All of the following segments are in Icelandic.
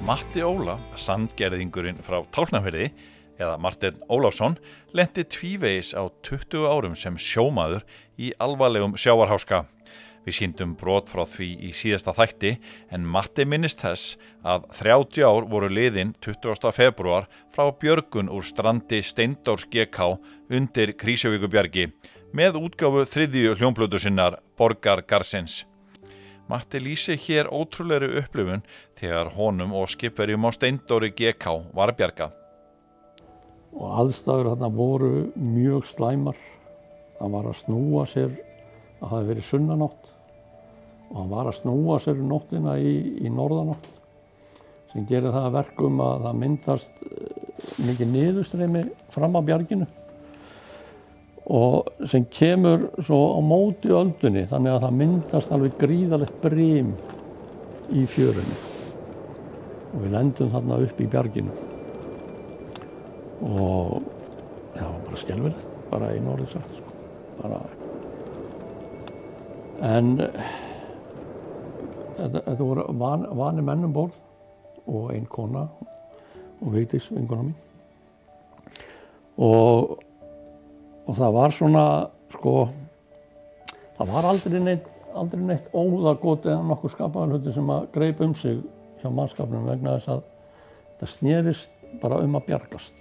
Matti Óla, sandgerðingurinn frá Tálknafirði, eða Marteinn Ólafsson, lenti tvívegis á 20 árum sem sjómaður í alvarlegum sjávarháska. Við sýndum brot frá því í síðasta þætti, en Matti minnist þess að 30 ár voru liðin 20. febrúar frá björgun úr strandi Steindórs GK undir Krýsuvíkurbjargi, með útgáfu 3. hljómplötu sinnar Borgar Garðsins. Matti lýsi hér ótrúlegri upplifun þegar honum og skipverjum á Steindóri GK var bjargað. Og aðstæður þarna voru mjög slæmar. Það var að snúa sér, það hafði verið sunnanátt, og hann var að snúa sér nóttina í norðanátt, sem gerir það að verkum að það myndast mikið niðurstreymi fram að bjarginu, og sem kemur svo á móti öldunni, þannig að það myndast alveg gríðarlegt brim í fjörunni. Og við lendum þarna upp í bjarginu. Og það var bara skelfilegt, bara í orði sagt, sko. Bara. En þetta voru vanir menn um borð og ein kona og Vigdís, vinkona mín. Og það var svona, sko, það var aldrei neitt óðagoti eða nokkuð skapaðan hluti sem að greip sig hjá mannskapnum, vegna þess að þetta snerist bara að bjargast.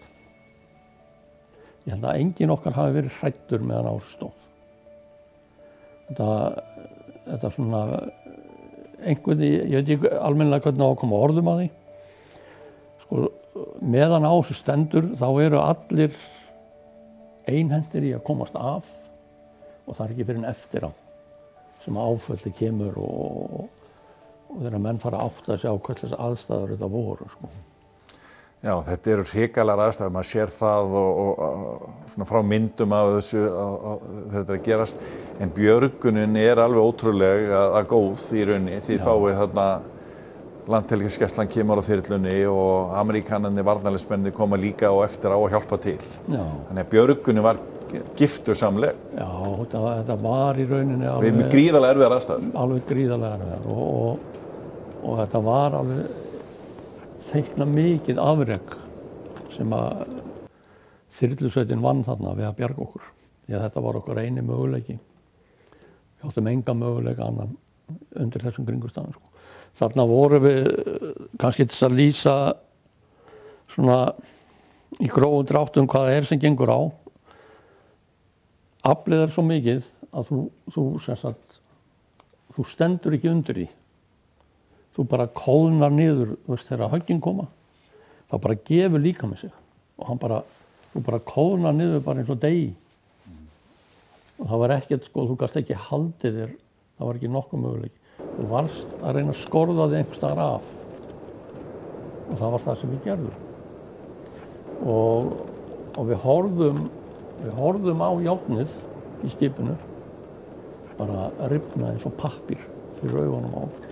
Ég held að enginn okkar hafi verið hræddur meðan á þessu stóð. Þetta svona, ég veit ekki almennilega hvernig á að koma orðum að því. Sko, meðan á þessu stendur þá eru allir einhentir í að komast af, og það ekki fyrir en eftir á sem áfölli kemur og þegar menn fara að átta sig á hvernig aðstæður þetta voru, sko. Já, þetta eru hrikalegar aðstæður, maður sér það og svona frá myndum af þessu þetta að gerast, en björgunin alveg ótrúleg að góð í rauninni, því fáið þarna Landhelgisgæslan kemur á þyrlunni og Ameríkanarnir, varnarliðsmennirnir koma líka og eftir á að hjálpa til. Já. Þannig að björgunin var giftusamleg. Já, þetta var í rauninni alveg með gríðarlega erfiðar aðstæður. Alveg gríðarlega erfiðar og þetta var alveg feikna mikið afrek sem að þyrlusveitin vann þarna við að bjarga okkur. Því að þetta var okkar eini möguleiki. Við áttum enga möguleika annan undir þessum kringumstæðum, sko. Þarna voru við kannski til að lýsa svona í grófum dráttum hvað það sem gengur á. Aflið svo mikið að þú stendur ekki undir því. Þú bara kólnar niður, þegar höggin koma, þá bara gefur líkaminn sig og þú bara kólnar niður bara eins og degi. Og það var ekkert, sko, þú gast ekki haldið þér, það var ekki nokkuð möguleiki. Þú varst að reyna að skorða þig einhvers staðar af og það var það sem við gerðum. Og við horfðum á járnið í skipinu, bara rifna eins og pappír fyrir augunum á okkur.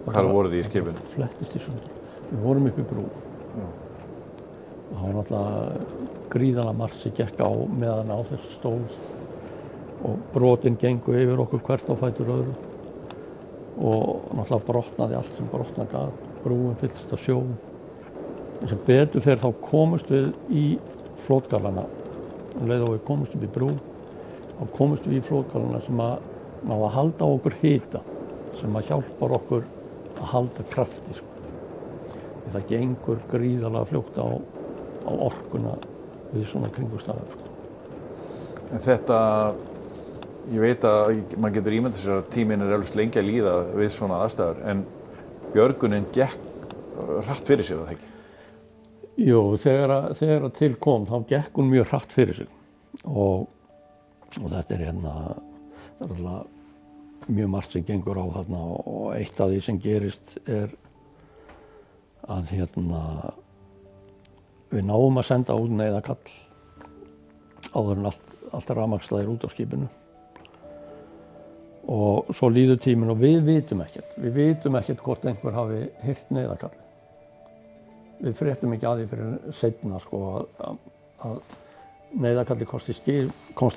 Hvar voruð þið í skipinu? Flettist í sundur. Við vorum upp í brú. Já. Og það var náttúrulega gríðarlega margt sem gekk á meðan á þessu stóð. Og brotin gengu yfir okkur hvert á fætur öðru. Og náttúrulega brotnaði allt sem brotna gat. Brúin fylltist af sjó. En sem betur fer þá komust við í flotgallana. Leið og við komust upp í brú. Þá komust við í flotgallana sem að ná að halda okkur hita. Sem að hjálpar okkur að halda krafti, sko. Það gengur gríðarlega fljótt á orkuna við svona kringumstæður, sko. En þetta, ég veit að maður getur ímyndað sér að tíminn eflaust lengi að líða við svona aðstæður, en björgunin gekk hratt fyrir sig, það ekki? Jú, þegar til kom, þá gekk hún mjög hratt fyrir sig. Og þetta það alltaf mjög margt sem gengur á þarna, og eitt af því sem gerist að við náum að senda út neyðarkall áður en allt rafmagnslæðir út á skipinu. Og svo líður tíminn og við vitum ekkert hvort einhver hafi heyrt neyðarkallið. Við fréttum ekki að því fyrir seinna, sko, að neyðarkallið komst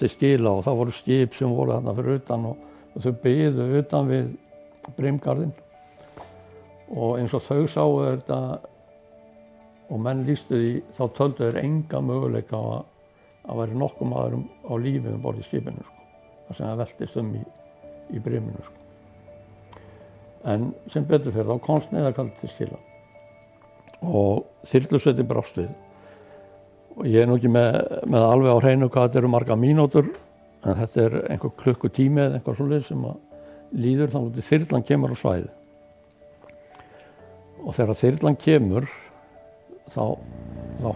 í skila, og það voru skip sem voru þarna fyrir utan og þau biðu utan við brimgarðinn og eins og þau sáu þetta og menn lýstu því, þá töldu þeir enga möguleika á að væri nokkuð maður á lífi borð í skipinu, sko. Það sem það veltist í briminu, sko. En sem betur fyrir þá komst neyðarkallið til skila og þyrlusveitin brást við. Og ég nú ekki með alveg á hreinu hvað þetta eru marga mínútur, en þetta einhver klukkutími eða eitthvað svoleiðis sem að líður þannig að þyrlan kemur á svæðið. Og þegar þyrlan kemur, þá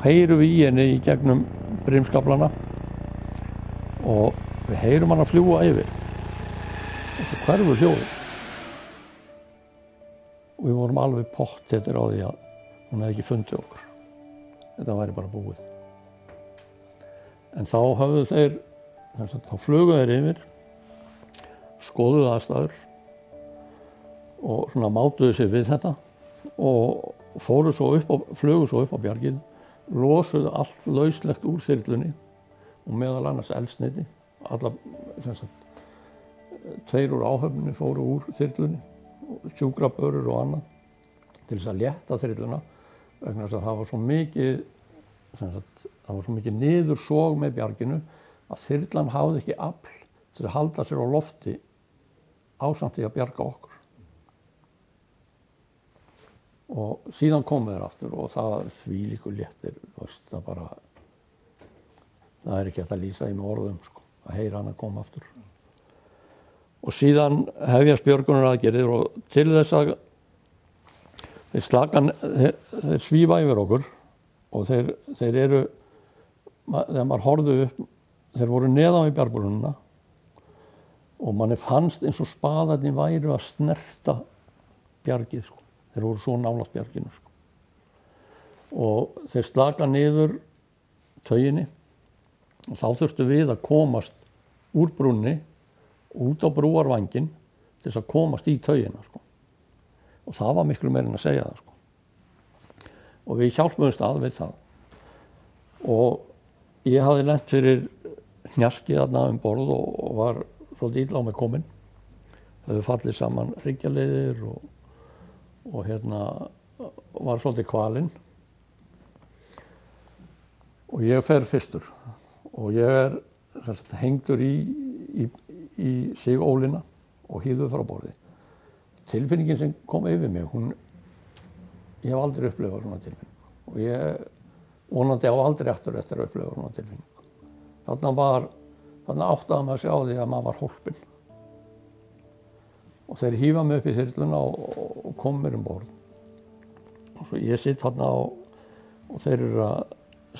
heyrum við í henni í gegnum brimskaplana og við heyrum hann að fljúga yfir. Og svo hverfur hljóðið. Og við vorum alveg pottþéttir á því að hún hefði ekki fundið okkur. Þetta væri bara búið. En þá höfðu þeir, þá flugu þeir yfir, skoðuðu aðstæður og svona mátuðu sig við þetta og flugu svo upp á bjargið, losuðu allt lauslegt úr þyrlunni og meðal annars eldsneyti. Tveir úr áhöfninni fóru úr þyrlunni, sjúkrabörur og annað, til þess að létta þyrluna vegna þess að það var svo mikið niðursog með bjarginu að þyrlan hafði ekki afl til að halda sér á lofti ásamt því að bjarga okkur. Og síðan komu þeir aftur og það þvílíkur léttir, það ekki hægt að lýsa í með orðum, sko, að heyra hann að koma aftur. Og síðan hefjast björgunaraðgerðir og til þess að þeir svífa yfir okkur og þeir eru, þegar maður horfði upp, þeir voru neðan við bjargbrúnina og manni fannst eins og spaðarnir væru að snerta bjargið, sko. Þeir voru svo nálægt bjarginu, sko. Og þeir slaka niður tauginni og þá þurftu við að komast úr brúnni út á brúarvænginn til þess að komast í taugina, sko. Og það var miklu meira en að segja það, sko. Og við hjálpuðumst að við það. Og ég hafði lent fyrir hnjaski þarna borð og var svolítið illa á mig kominn. Það hefði fallið saman hryggjarliðir og var svolítið kvalinn. Og ég fer fyrstur og ég hengdur í sigólina og hýður frá borði. Tilfinningin sem kom yfir mig, ég hef aldrei upplifað svona tilfinningu og ég vonandi á aldrei eftir að upplifa svona tilfinningu. Þarna áttaði maður sig á því að maður var hólpinn. Og þeir hífa mig upp í þyrluna og kom mér borð. Og svo ég sitt þarna og þeir eru að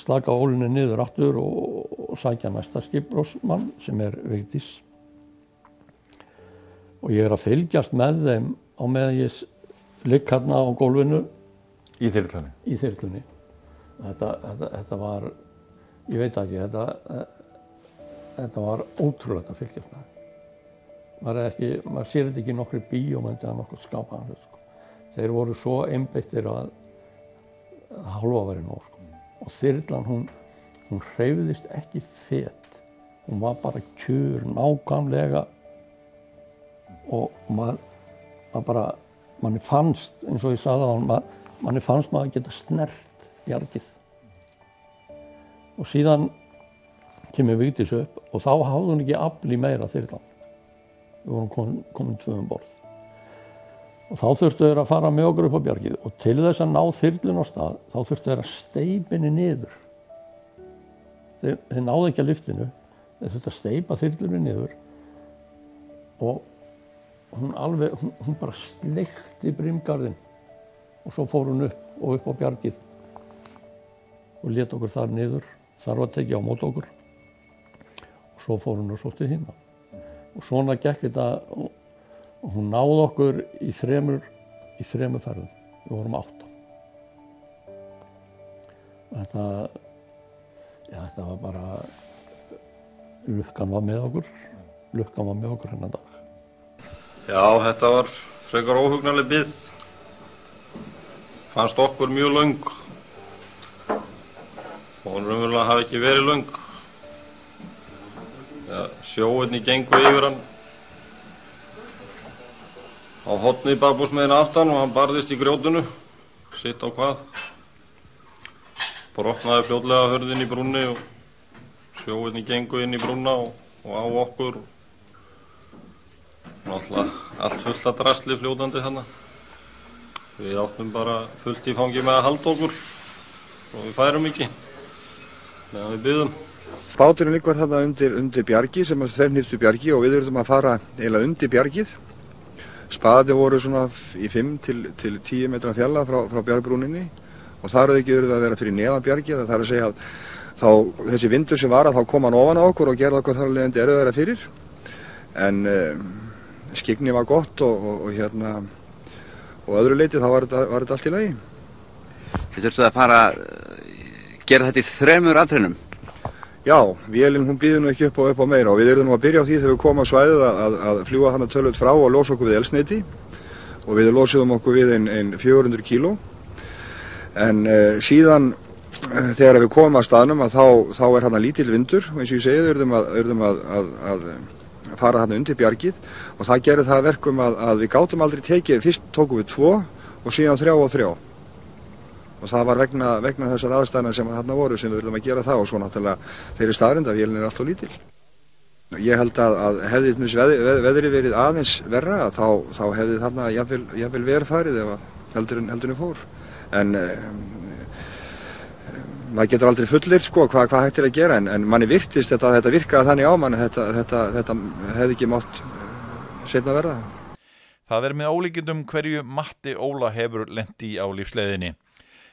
slaka ólinni niður aftur og sækja næsta skipbrosmann sem Vigdís. Og ég að fylgjast með þeim á meðan ég ligg hérna á gólfinu. Í þyrlunni? Í þyrlunni. Þetta var, ég veit ekki, þetta var ótrúlegt að fylgjast með þeim. Maður sér þetta ekki í nokkri bíómynd eða nokkuð skapaðan hlut, sko. Þeir voru svo einbeittir að hálfa væri nóg, sko. Og þyrlan, hún hreyfðist ekki fet. Hún var bara kjur, nákvæmlega. Og manni fannst, eins og ég sagði á hann, manni fannst maður geta snert bjargið. Og síðan kemur Vigdís upp og þá hafði hún ekki afl í meira þyrlan. Við vorum komin 2 borð. Og þá þurftu þeir að fara með okkur upp á bjargið og til þess að ná þyrlun á stað, þá þurftu þeir að steypa henni niður. Þeir náðu ekki að lyftinu, þeir þurftu að steypa þyrlunni niður og hún bara sleikti brimgarðinn og svo fór hún upp á bjargið og lét okkur þar niður. Þar var tekið á móti okkur og svo fór hún og sótti hina. Og svona gekk þetta og hún náði okkur í þremur ferðum. Við vorum 8. Þetta var bara, lukkan var með okkur hennan dag. Já, þetta var frekar óhugnanleg bið. Fannst okkur mjög löng. Og hún raunverulega hafi ekki verið löng. Ja, sjóirni gengu yfir hann. á horni bakbúsmegin aftan og hann barðist í grjótinu, sitt á hvað. Brotnaði fljótlega hurðin í brúnni og sjóinni gengu inn í brúnna og á okkur. Náttúrulega allt fullt af drasli fljótandi þarna. Við áttum bara fullt í fangi með að halda okkur og við færum ekki meðan við biðum. Báturinn liggur þarna undir bjargi sem er þverrnýftu bjargi og við erum að fara eiginlega undir bjargið. Spaðarnir voru svona í 5 til 10 metra fjalla frá bjargbrúninni og þar er ekki verið að vera fyrir neðan bjargið. Það er að segja að þá, þessi vindur sem var að þá kom hann ofan á okkur og gerði okkur þar leiðandi erfiðara fyrir. En skyggni var gott og öðru leyti þá var þetta allt í lagi. Þið þurftu að fara gera þetta í 3 atrennum? Já, vélinn hún býður nú ekki upp á meira og við erum nú að byrja á því þegar við komum á svæðið að fljúga hana tölvöld frá og losa okkur við eldsneyti og við losuðum okkur við ein 400 kíló. En síðan þegar við komum að staðnum að þá er hana lítill vindur og eins og ég segi við erum að fara hana undir bjargið og það gerir það verkum að við gátum aldrei tekið, fyrst tókum við 2 og síðan 3 og 3. Og það var vegna þessar aðstæðna sem þarna voru sem við verðum að gera það og svo náttúrulega þeirri staðrind að vélin er allt of lítil. Ég held að hefði veðri verið aðeins verra þá hefði þarna jafnvel verið farið ef heldurinn fór. En maður getur aldrei fullyrt sko hvað hægt er að gera en manni virtist þetta virkaði þannig á manni þetta hefði ekki mátt seinna verða. Það er með ólíkindum hverju Matti Óla hefur lent í á lífsleiðinni.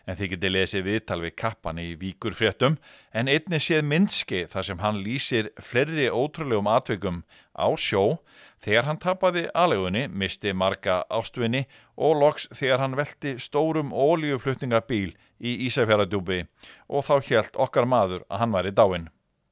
En þið getið lesið viðtal við kappan í Víkurfréttum en einnig séð myndskeið þar sem hann lýsir fleiri ótrúlegum atvikum á sjó þegar hann tapaði aleigunni, misti marga ástvini og loks þegar hann velti stórum olíuflutningabíl í Ísafjarðardjúpi og þá hélt okkar maður að hann væri dáinn.